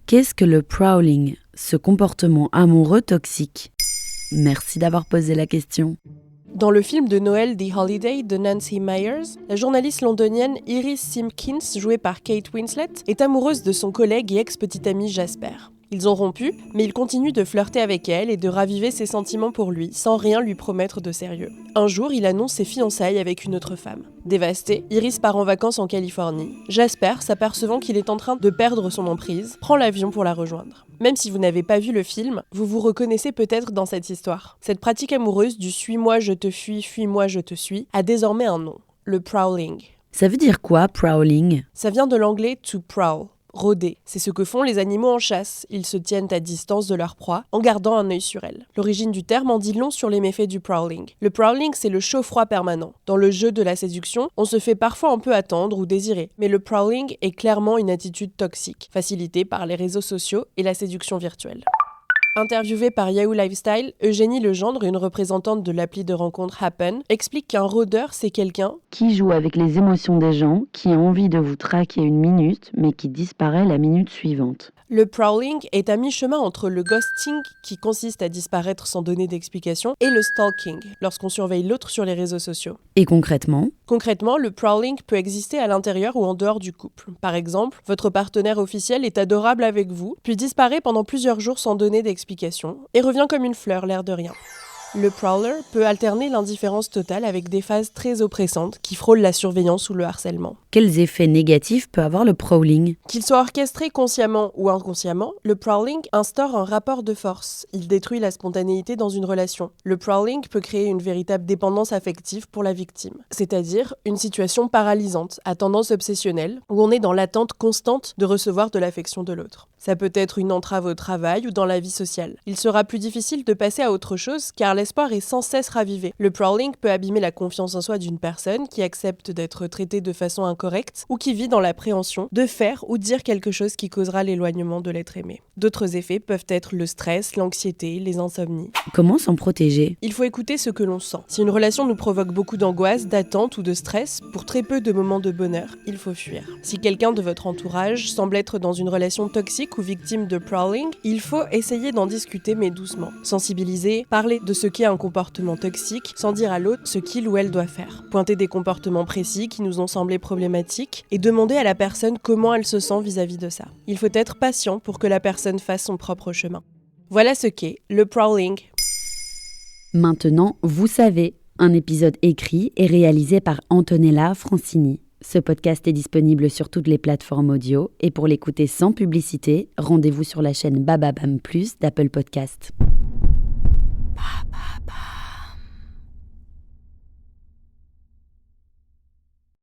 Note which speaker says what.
Speaker 1: Qu'est-ce que le prowling, ce comportement amoureux toxique ? Merci d'avoir posé la question.
Speaker 2: Dans le film de Noël The Holiday de Nancy Meyers, la journaliste londonienne Iris Simpkins, jouée par Kate Winslet, est amoureuse de son collègue et ex-petit ami Jasper. Ils ont rompu, mais il continue de flirter avec elle et de raviver ses sentiments pour lui, sans rien lui promettre de sérieux. Un jour, il annonce ses fiançailles avec une autre femme. Dévastée, Iris part en vacances en Californie. Jasper, s'apercevant qu'il est en train de perdre son emprise, prend l'avion pour la rejoindre. Même si vous n'avez pas vu le film, vous vous reconnaissez peut-être dans cette histoire. Cette pratique amoureuse du « suis-moi, je te fuis, fuis-moi, je te suis » a désormais un nom, le prowling.
Speaker 1: Ça veut dire quoi, prowling ?
Speaker 2: Ça vient de l'anglais « to prowl ». Rôder, c'est ce que font les animaux en chasse. Ils se tiennent à distance de leur proie, en gardant un œil sur elle. L'origine du terme en dit long sur les méfaits du prowling. Le prowling, c'est le chaud-froid permanent. Dans le jeu de la séduction, on se fait parfois un peu attendre ou désirer. Mais le prowling est clairement une attitude toxique, facilitée par les réseaux sociaux et la séduction virtuelle. Interviewée par Yahoo Lifestyle, Eugénie Legendre, une représentante de l'appli de rencontre Happen, explique qu'un rôdeur, c'est quelqu'un
Speaker 1: qui joue avec les émotions des gens, qui a envie de vous traquer une minute, mais qui disparaît la minute suivante.
Speaker 2: Le prowling est à mi-chemin entre le ghosting, qui consiste à disparaître sans donner d'explication, et le stalking, lorsqu'on surveille l'autre sur les réseaux sociaux.
Speaker 1: Et concrètement ?
Speaker 2: Concrètement, le prowling peut exister à l'intérieur ou en dehors du couple. Par exemple, votre partenaire officiel est adorable avec vous, puis disparaît pendant plusieurs jours sans donner d'explication, et revient comme une fleur, l'air de rien. Le prowler peut alterner l'indifférence totale avec des phases très oppressantes qui frôlent la surveillance ou le harcèlement.
Speaker 1: Quels effets négatifs peut avoir le prowling ?
Speaker 2: Qu'il soit orchestré consciemment ou inconsciemment, le prowling instaure un rapport de force. Il détruit la spontanéité dans une relation. Le prowling peut créer une véritable dépendance affective pour la victime, c'est-à-dire une situation paralysante, à tendance obsessionnelle, où on est dans l'attente constante de recevoir de l'affection de l'autre. Ça peut être une entrave au travail ou dans la vie sociale. Il sera plus difficile de passer à autre chose car l'espoir est sans cesse ravivé. Le prowling peut abîmer la confiance en soi d'une personne qui accepte d'être traitée de façon incorrecte ou qui vit dans l'appréhension de faire ou dire quelque chose qui causera l'éloignement de l'être aimé. D'autres effets peuvent être le stress, l'anxiété, les insomnies.
Speaker 1: Comment s'en protéger ?
Speaker 2: Il faut écouter ce que l'on sent. Si une relation nous provoque beaucoup d'angoisse, d'attente ou de stress, pour très peu de moments de bonheur, il faut fuir. Si quelqu'un de votre entourage semble être dans une relation toxique ou victime de prowling, il faut essayer d'en discuter mais doucement. Sensibiliser, parler de ce qu'est un comportement toxique sans dire à l'autre ce qu'il ou elle doit faire. Pointer des comportements précis qui nous ont semblé problématiques et demander à la personne comment elle se sent vis-à-vis de ça. Il faut être patient pour que la personne fasse son propre chemin. Voilà ce qu'est le prowling.
Speaker 1: Maintenant, vous savez, un épisode écrit et réalisé par Antonella Francini. Ce podcast est disponible sur toutes les plateformes audio et pour l'écouter sans publicité, rendez-vous sur la chaîne Bababam Plus d'Apple Podcast. Baba.